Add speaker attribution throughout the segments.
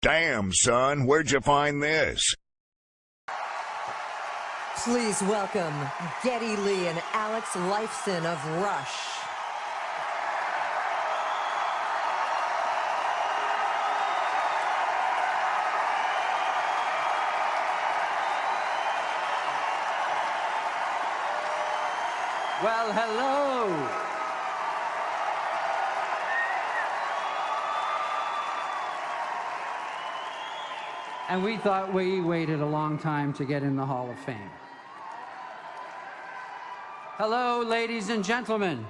Speaker 1: Damn, son, where'd you find this?
Speaker 2: Please welcome Geddy Lee and Alex Lifeson of Rush.
Speaker 3: Well, hello. And we thought we waited a long time to get in the Hall of Fame. Hello, ladies and gentlemen.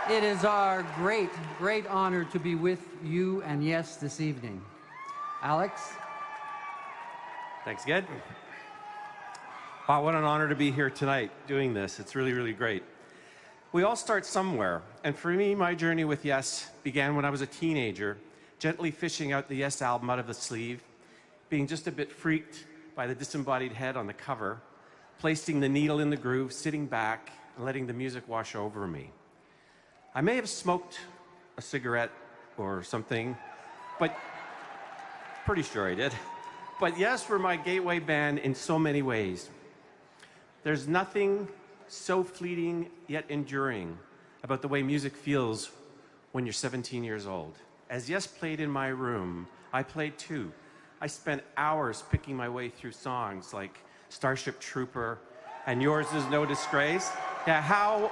Speaker 3: It is our great, great honor to be with you and yes this evening. Alex?
Speaker 4: Thanks, Ged. Wow, what an honor to be here tonight doing this. It's really, really great. We all start somewhere, and for me, my journey with Yes began when I was a teenager, gently fishing out the Yes album out of the sleeve, being just a bit freaked by the disembodied head on the cover, placing the needle in the groove, sitting back, and letting the music wash over me. I may have smoked a cigarette or something, but pretty sure I did. But Yes were my gateway band in so many ways. There's nothing so fleeting yet enduring about the way music feels when you're 17 years old. As Yes played in my room, I played too. I spent hours picking my way through songs like Starship Trooper and Yours Is No Disgrace. Yeah, how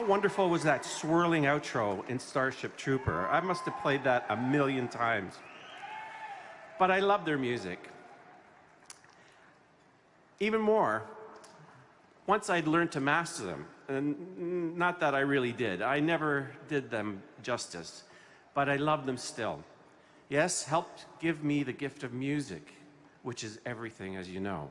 Speaker 4: wonderful was that swirling outro in Starship Trooper? I must have played that a million times. But I love their music. Even more, once I'd learned to master them, and not that I really did, I never did them justice, but I love them still. Yes helped give me the gift of music, which is everything, as you know,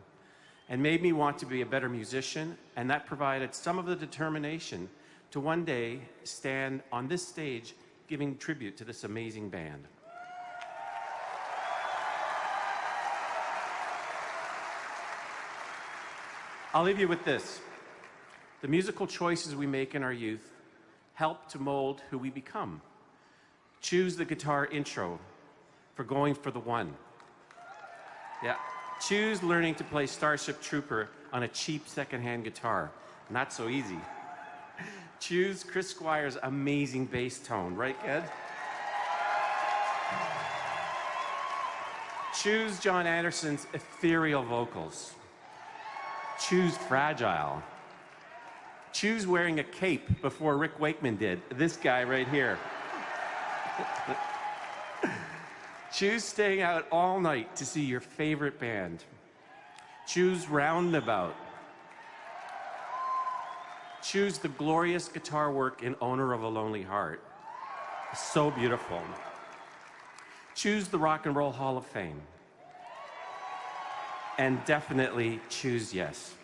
Speaker 4: and made me want to be a better musician, and that provided some of the determination to one day stand on this stage giving tribute to this amazing band. I'll leave you with this. The musical choices we make in our youth help to mold who we become. Choose the guitar intro for going for the one. Yeah. Choose learning to play Starship Trooper on a cheap secondhand guitar. Not so easy. Choose Chris Squire's amazing bass tone, right, Ed? Choose John Anderson's ethereal vocals. Choose Fragile. Choose wearing a cape before Rick Wakeman did. This guy right here. Choose staying out all night to see your favorite band. Choose Roundabout. Choose the glorious guitar work in Owner of a Lonely Heart. So beautiful. Choose the Rock and Roll Hall of Fame. And definitely choose Yes.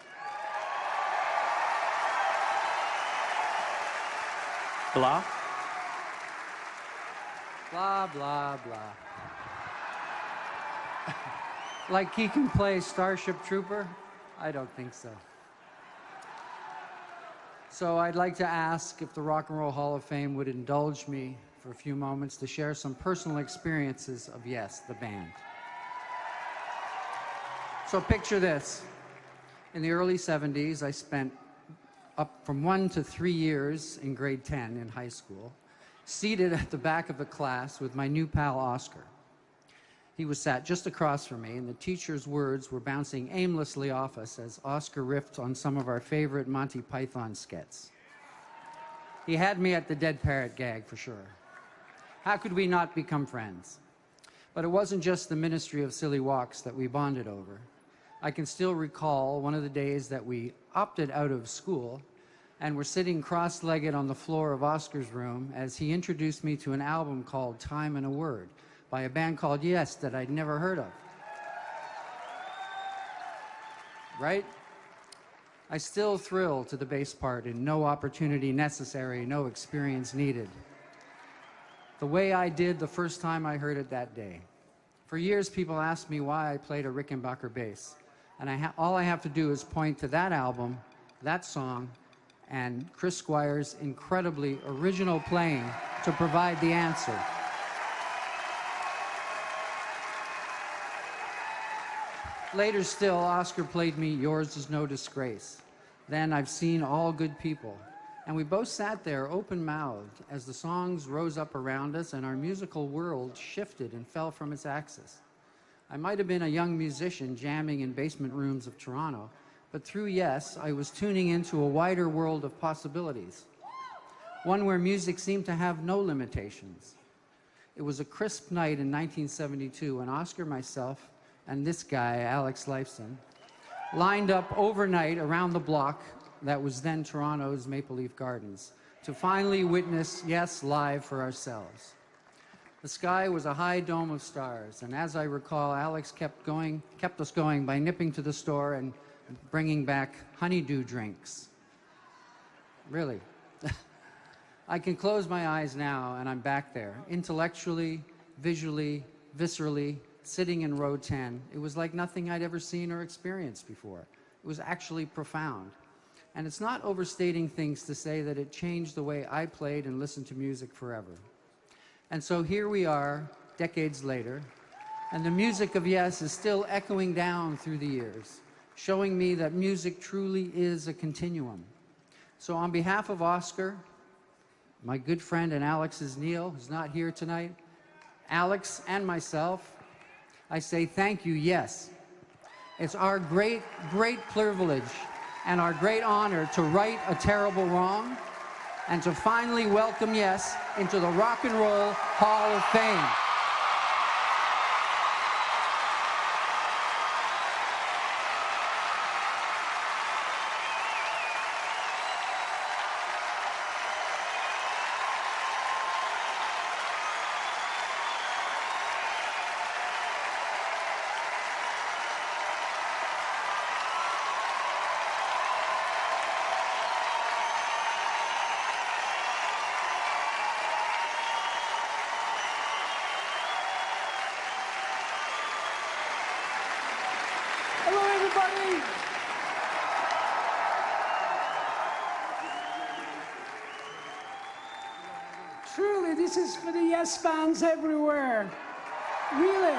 Speaker 4: Blah?
Speaker 3: Blah, blah, blah. Like he can play Starship Trooper? I don't think so. So I'd like to ask if the Rock and Roll Hall of Fame would indulge me for a few moments to share some personal experiences of Yes, the band. So picture this. In the early 70s, I spent up from 1 to 3 years in grade 10 in high school, seated at the back of the class with my new pal, Oscar. He was sat just across from me, and the teacher's words were bouncing aimlessly off us as Oscar riffed on some of our favorite Monty Python skits. He had me at the dead parrot gag, for sure. How could we not become friends? But it wasn't just the Ministry of Silly Walks that we bonded over. I can still recall one of the days that we opted out of school and were sitting cross-legged on the floor of Oscar's room as he introduced me to an album called Time and a Word by a band called Yes that I'd never heard of. Right? I still thrill to the bass part in No Opportunity Necessary, No Experience Needed. The way I did the first time I heard it that day. For years, people asked me why I played a Rickenbacker bass. And all I have to do is point to that album, that song, and Chris Squire's incredibly original playing to provide the answer. Later still, Oscar played me Yours Is No Disgrace. Then I've Seen All Good People. And we both sat there open-mouthed as the songs rose up around us and our musical world shifted and fell from its axis. I might have been a young musician jamming in basement rooms of Toronto, but through Yes, I was tuning into a wider world of possibilities, one where music seemed to have no limitations. It was a crisp night in 1972 when Oscar, myself, and this guy, Alex Lifeson, lined up overnight around the block that was then Toronto's Maple Leaf Gardens to finally witness Yes live for ourselves. The sky was a high dome of stars, and as I recall, Alex kept us going by nipping to the store and bringing back honeydew drinks. Really. I can close my eyes now, and I'm back there, intellectually, visually, viscerally, sitting in row 10. It was like nothing I'd ever seen or experienced before. It was actually profound. And it's not overstating things to say that it changed the way I played and listened to music forever. And so here we are, decades later, and the music of Yes is still echoing down through the years, showing me that music truly is a continuum. So on behalf of Oscar, my good friend and Alex's Neil, who's not here tonight, Alex and myself, I say thank you, Yes. It's our great, great privilege and our great honor to right a terrible wrong and to finally welcome Yes into the Rock and Roll Hall of Fame.
Speaker 5: Truly, this is for the Yes fans everywhere. Really.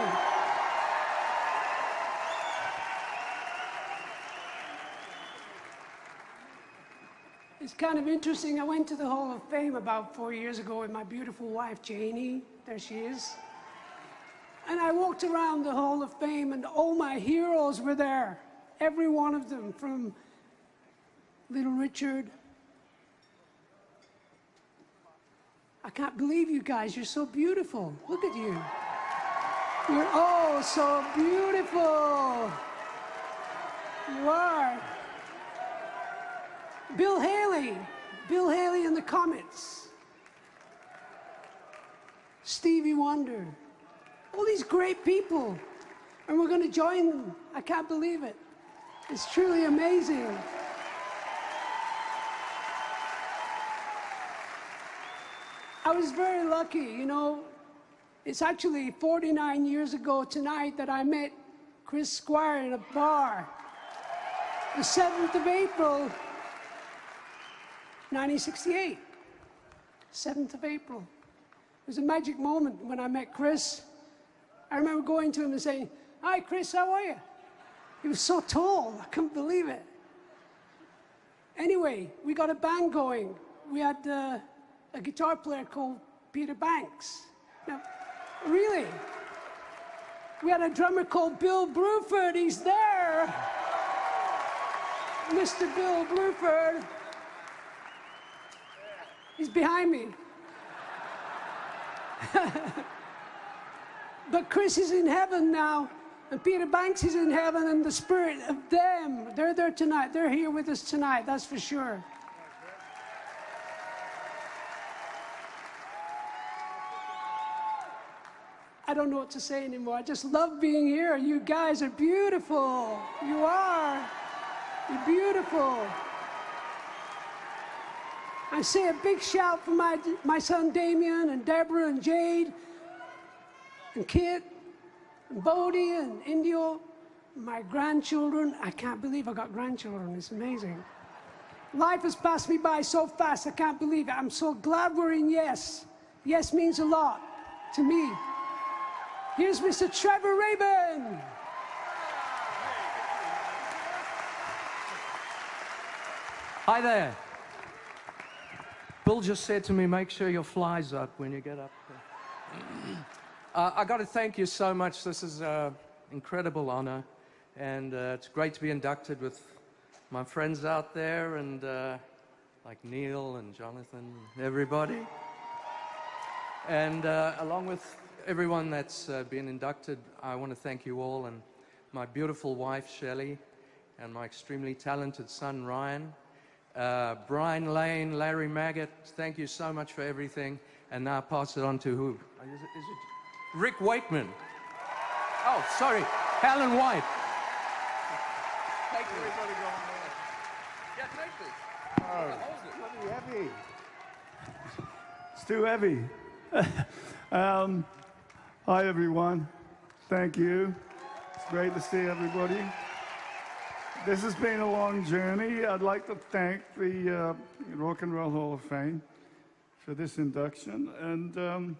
Speaker 5: It's kind of interesting. I went to the Hall of Fame about 4 years ago with my beautiful wife, Janie. There she is. And I walked around the Hall of Fame, and all my heroes were there. Every one of them, from Little Richard. I can't believe you guys. You're so beautiful. Look at you. You're all so beautiful. You are. Bill Haley and the Comets. Stevie Wonder. All these great people. And we're going to join them. I can't believe it. It's truly amazing. I was very lucky, you know. It's actually 49 years ago tonight that I met Chris Squire in a bar. The 7th of April, 1968. 7th of April. It was a magic moment when I met Chris. I remember going to him and saying, "Hi, Chris, how are you?" He was so tall, I couldn't believe it. Anyway, we got a band going. We had a guitar player called Peter Banks. Now, really. We had a drummer called Bill Bruford. He's there. Mr. Bill Bruford. He's behind me. But Chris is in heaven now, and Peter Banks is in heaven, and the spirit of them, they're there tonight. They're here with us tonight, that's for sure. I don't know what to say anymore. I just love being here. You guys are beautiful. You are. You're beautiful. I say a big shout for my son Damien and Deborah and Jade and Kit and Bodie and Indio, my grandchildren. I can't believe I got grandchildren. It's amazing. Life has passed me by so fast, I can't believe it. I'm so glad we're in Yes. Yes means a lot to me. Here's Mr. Trevor Rabin.
Speaker 6: Hi there. Bill just said to me, make sure your fly's up when you get up. I got to thank you so much. This is an incredible honor, and it's great to be inducted with my friends out there, and like Neil and Jonathan and everybody. And along with everyone that's been inducted, I want to thank you all, and my beautiful wife, Shelley, and my extremely talented son, Ryan. Brian Lane, Larry Maggot, thank you so much for everything. And now pass it on to who? Is it Rick Wakeman? Oh, sorry, Helen White. Take everybody going there. Yeah, take this.
Speaker 7: Oh, bloody heavy. It's too heavy. Hi, everyone. Thank you. It's great to see everybody. This has been a long journey. I'd like to thank the Rock and Roll Hall of Fame for this induction. And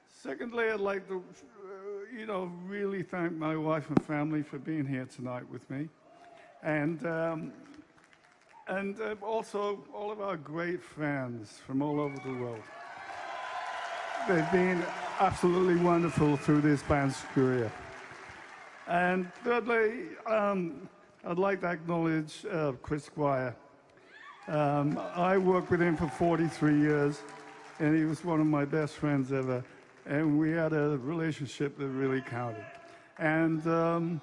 Speaker 7: secondly, I'd like to, really thank my wife and family for being here tonight with me. And also all of our great fans from all over the world. They've been absolutely wonderful through this band's career. And thirdly, I'd like to acknowledge Chris Squire. I worked with him for 43 years, and he was one of my best friends ever. And we had a relationship that really counted. And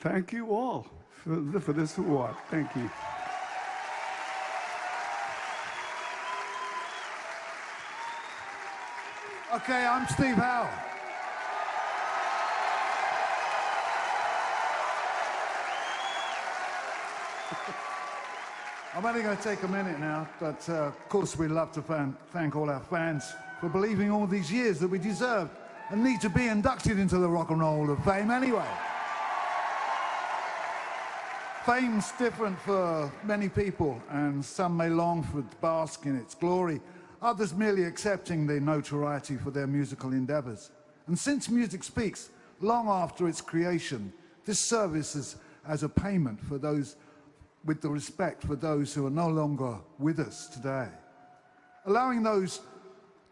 Speaker 7: thank you all for this award. Thank you.
Speaker 8: Okay, I'm Steve Howe. I'm only going to take a minute now, but of course we'd love to thank all our fans for believing all these years that we deserve and need to be inducted into the Rock and Roll Hall of Fame anyway. Fame's different for many people, and some may long for to bask in its glory, others merely accepting the notoriety for their musical endeavors. And since music speaks, long after its creation, this service is as a payment for those with the respect for those who are no longer with us today. Allowing those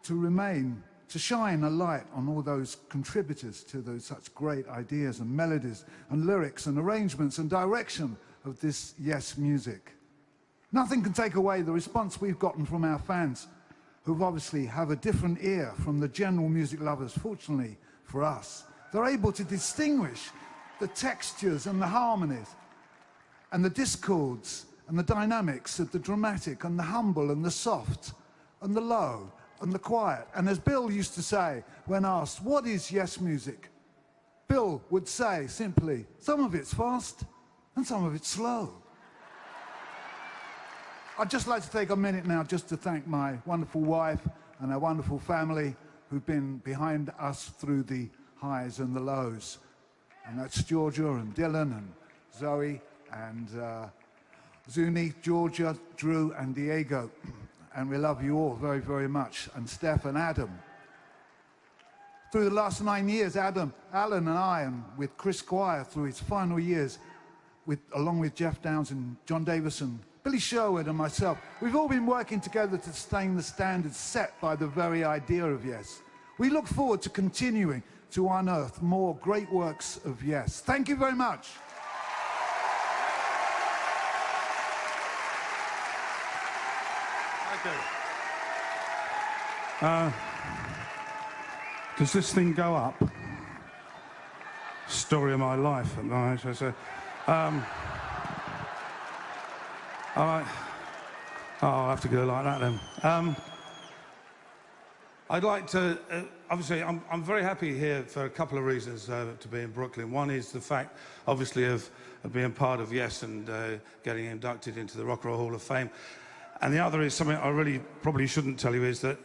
Speaker 8: to remain, to shine a light on all those contributors to those such great ideas and melodies and lyrics and arrangements and direction of this Yes music. Nothing can take away the response we've gotten from our fans, who obviously have a different ear from the general music lovers, fortunately for us. They're able to distinguish the textures and the harmonies and the discords and the dynamics of the dramatic and the humble and the soft and the low and the quiet. And as Bill used to say when asked, what is Yes music? Bill would say simply, some of it's fast and some of it's slow. I'd just like to take a minute now just to thank my wonderful wife and our wonderful family who've been behind us through the highs and the lows. And that's Georgia and Dylan and Zoe and Zuni, Georgia, Drew and Diego. And we love you all very, very much. And Steph and Adam. Through the last 9 years, Alan and I, and with Chris Squire through his final years, along with Jeff Downs and John Davison, Billy Sherwood and myself, we've all been working together to sustain the standards set by the very idea of Yes. We look forward to continuing to unearth more great works of Yes. Thank you very much.
Speaker 7: Does this thing go up? Story of my life at night. I say, all right. Oh, I'll have to go like that then. I'd like to, obviously, I'm very happy here for a couple of reasons to be in Brooklyn. One is the fact, obviously, of being part of Yes and getting inducted into the Rock and Roll Hall of Fame. And the other is something I really probably shouldn't tell you, is that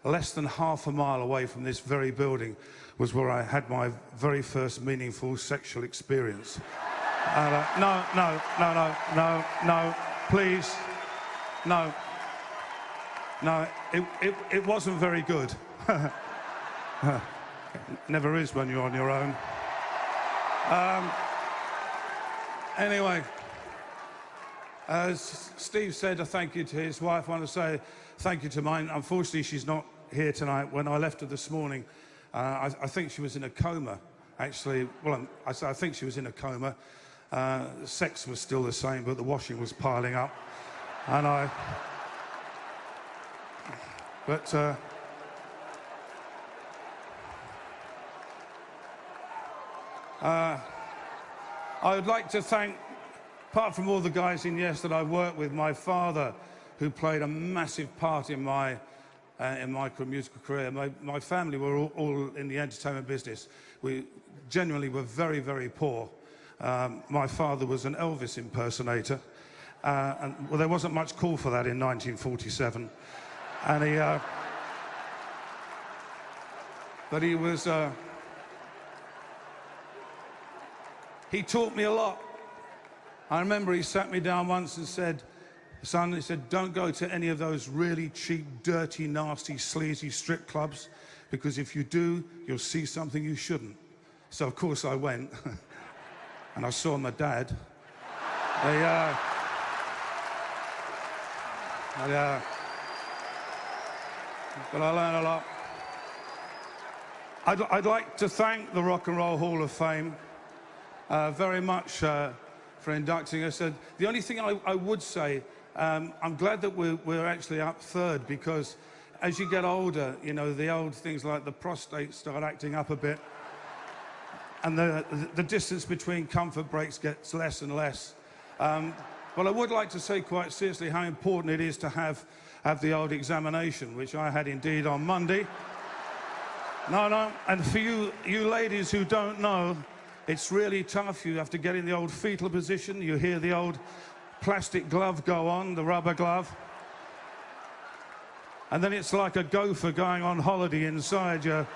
Speaker 7: less than half a mile away from this very building was where I had my very first meaningful sexual experience. No, please, no. No, it wasn't very good. Never is when you're on your own. Anyway, As Steve said a thank you to his wife, I want to say thank you to mine. Unfortunately, she's not here tonight. When I left her this morning, I think she was in a coma, actually. Well, I think she was in a coma. Sex was still the same, but the washing was piling up. And I would like to thank, apart from all the guys in Yes that I worked with, my father, who played a massive part in my musical career. My family were all in the entertainment business. We genuinely were very, very poor. My father was an Elvis impersonator, and well, there wasn't much call for that in 1947. And he taught me a lot. I remember he sat me down once and said, son, he said, don't go to any of those really cheap, dirty, nasty, sleazy strip clubs, because if you do, you'll see something you shouldn't. So, of course, I went, and I saw my dad. But I learned a lot. I'd like to thank the Rock and Roll Hall of Fame very much for inducting us. The only thing I would say, I'm glad that we're actually up third, because as you get older, you know, the old things like the prostate start acting up a bit, and the distance between comfort breaks gets less and less. But I would like to say quite seriously how important it is to have the old examination, which I had indeed on Monday. No, and for you ladies who don't know, it's really tough. You have to get in the old fetal position. You hear the old plastic glove go on, the rubber glove. And then it's like a gopher going on holiday inside your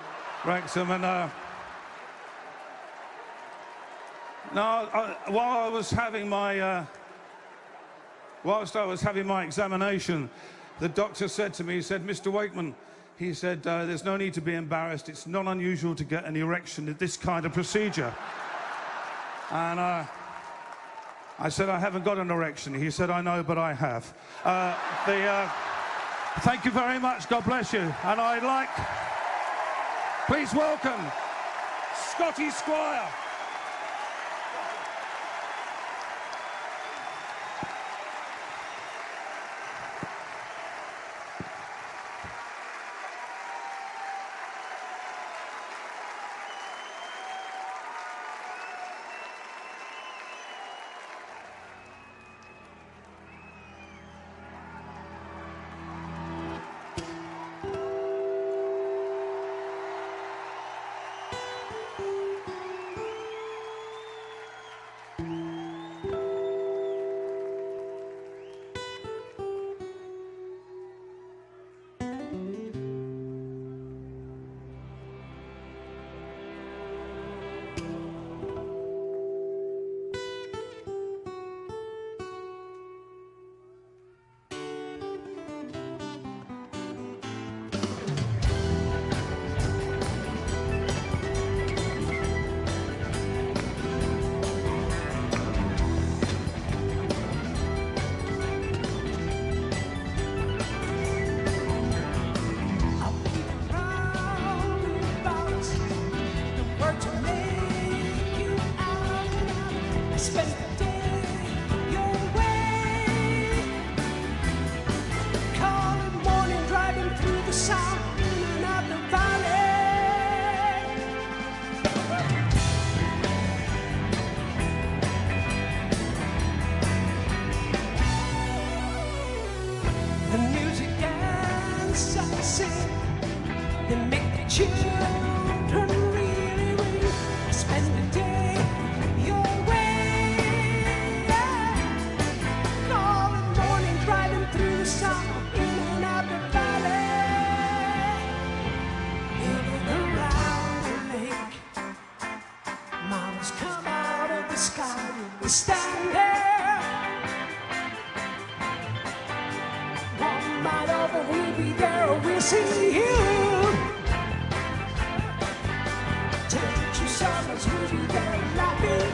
Speaker 7: rectum. And whilst I was having my examination, the doctor said to me, he said, Mr. Wakeman, he said, there's no need to be embarrassed. It's not unusual to get an erection at this kind of procedure. And I said, I haven't got an erection. He said, I know, but I have. Thank you very much. God bless you. And I'd like, please welcome Scotty Squire.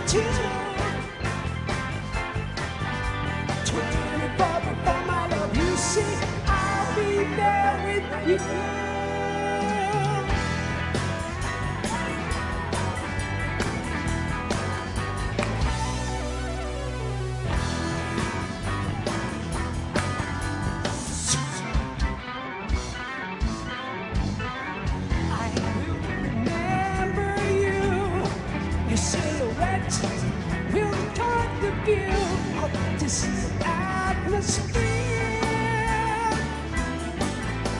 Speaker 9: Too.
Speaker 5: you. I will remember you. Your silhouette will record the view of this atmosphere.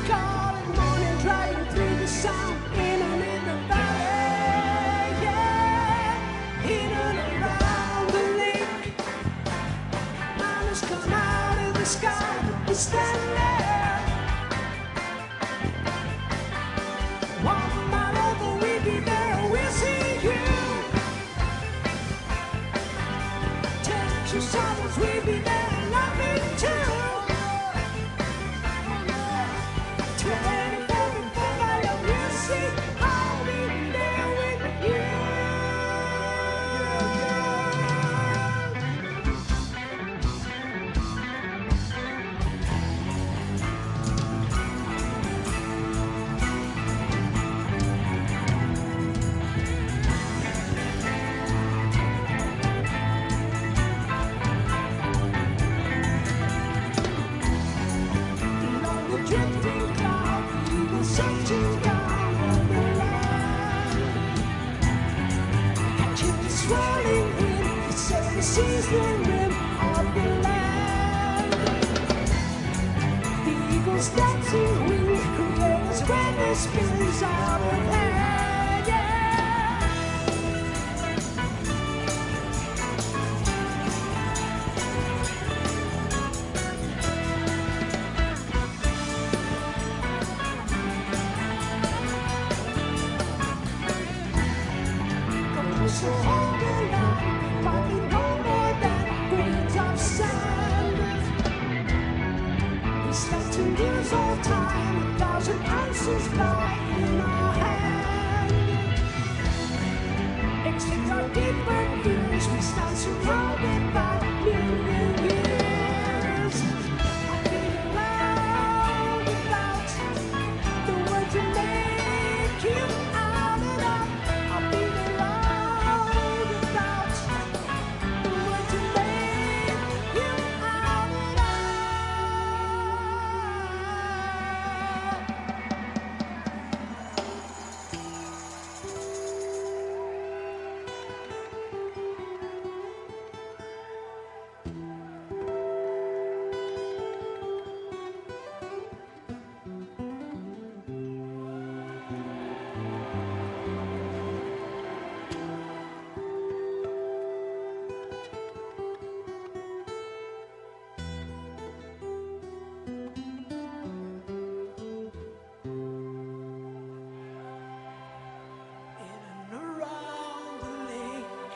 Speaker 5: Calling morning, driving through the sound, in and in the valley, yeah. In and around the lake, mountains come out of the sky. We stand there. 1 mile over, we'll be there. We'll see you. 10 summers, we'll be there. Love me too. 24 before I love you, see, I'll be there with you. Along the drifting cloud, eagles searching down on the land. Catching the swirling wind, the seven seas the rim of the land. The eagles' dancing wings create when the spins out of hand, yeah. So hold the line, fighting no more than grains of sand. We start to lose all time, 1,000 answers lie in our hand. Extinct our deeper views, we stand surrounded by million years. I've been around without the words to make you out and out. I've been around without the words to make you out and out. In and around the lake,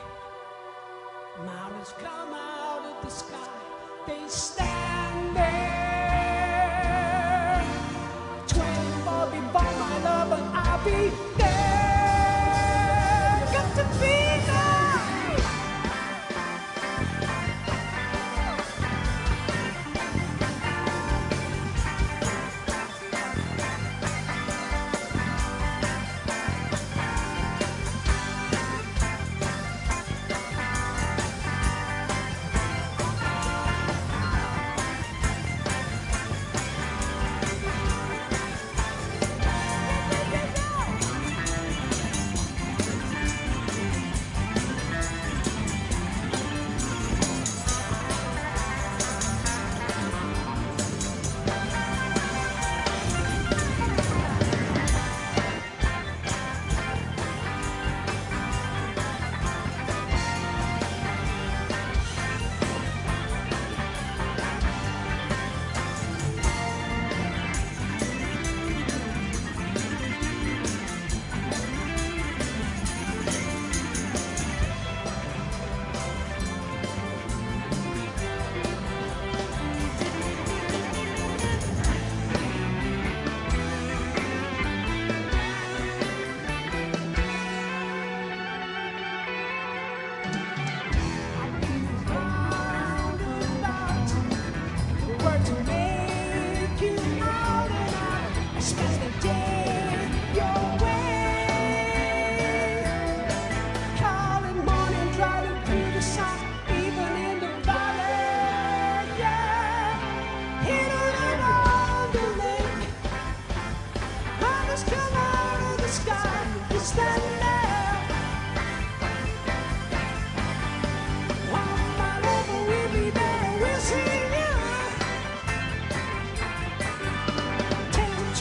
Speaker 5: mountains come out of the sky. They stand there. 24 before my love, and I'll be there. Got to be there.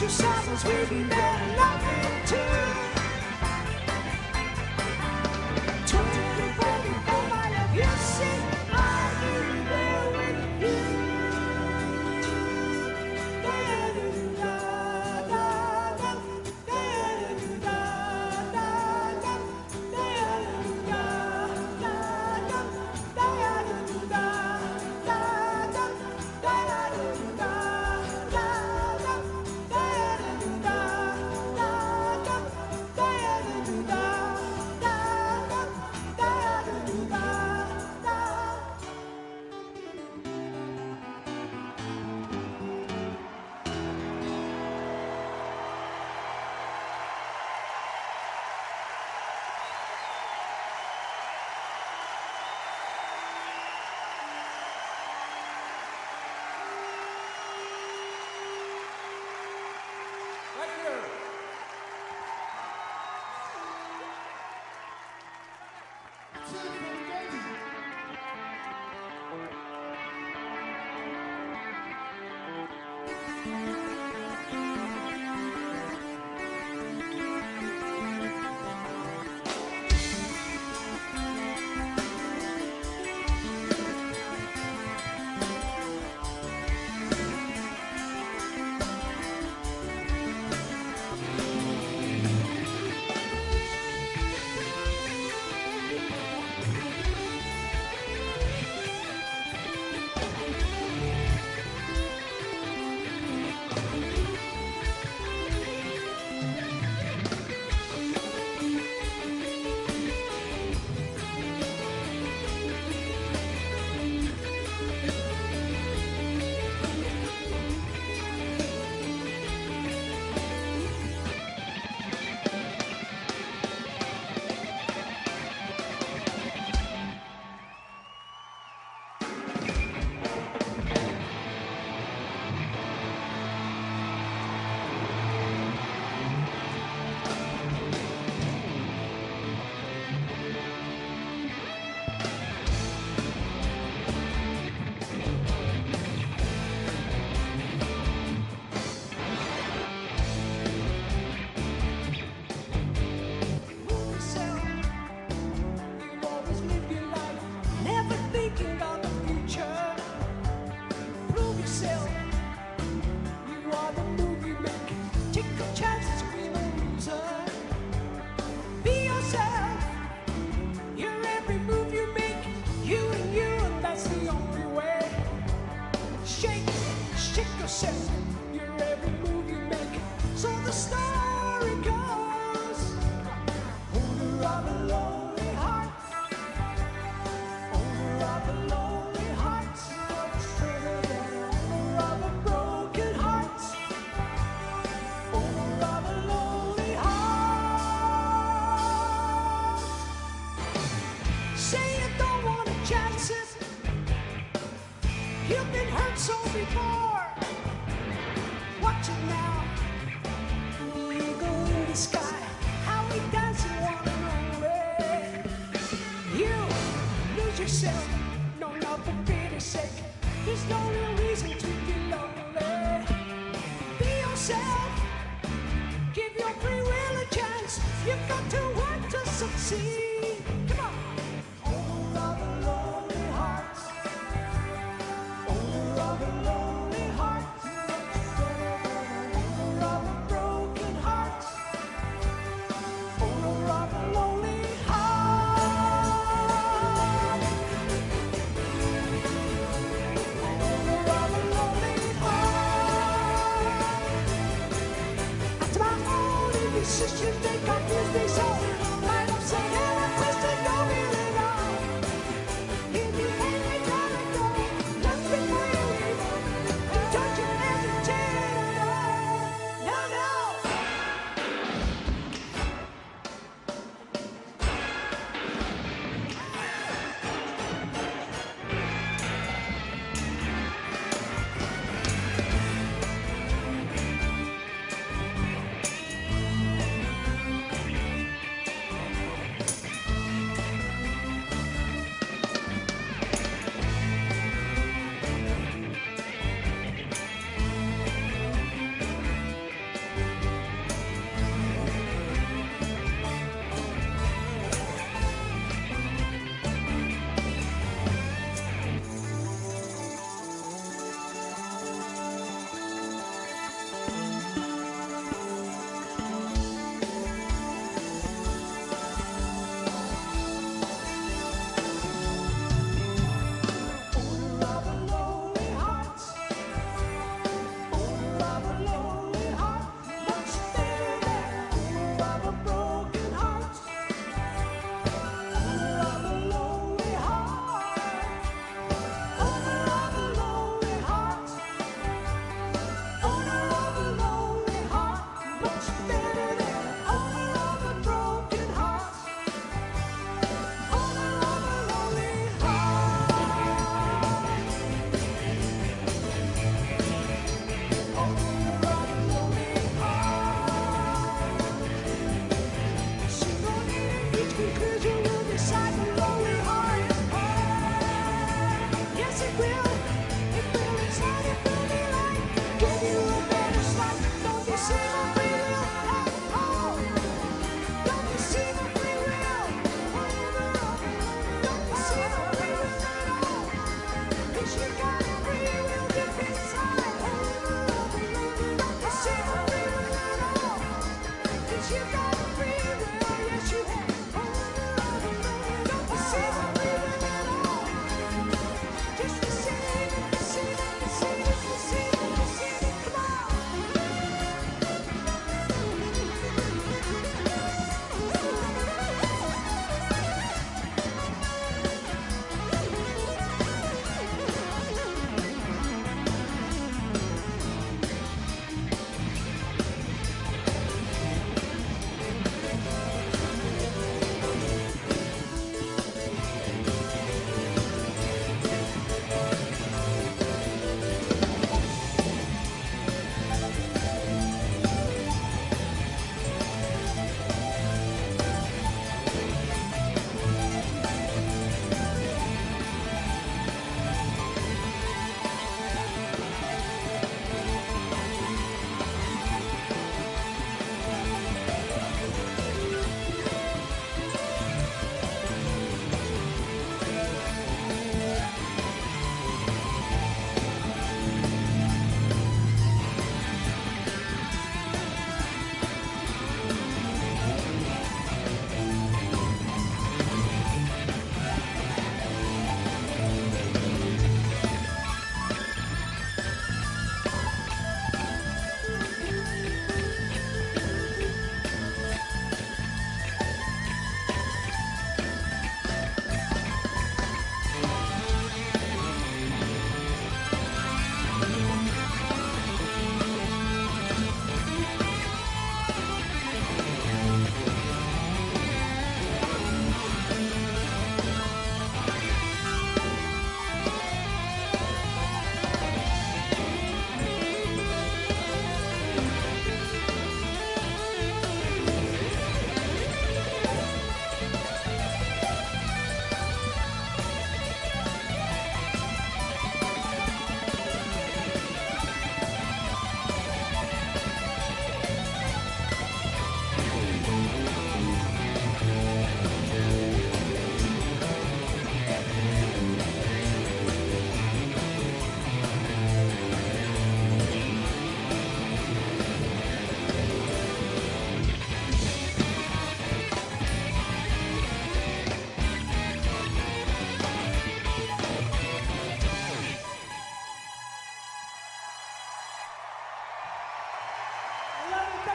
Speaker 5: your silence will be there loving too. 24 my love, you see, I'll be there with you.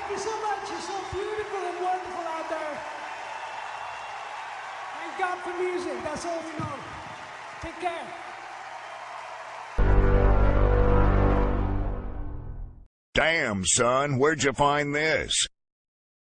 Speaker 5: Thank you so much. You're so beautiful and wonderful out there. Thank God for music. That's all we know. Take care.
Speaker 1: Damn, son, where'd you find this?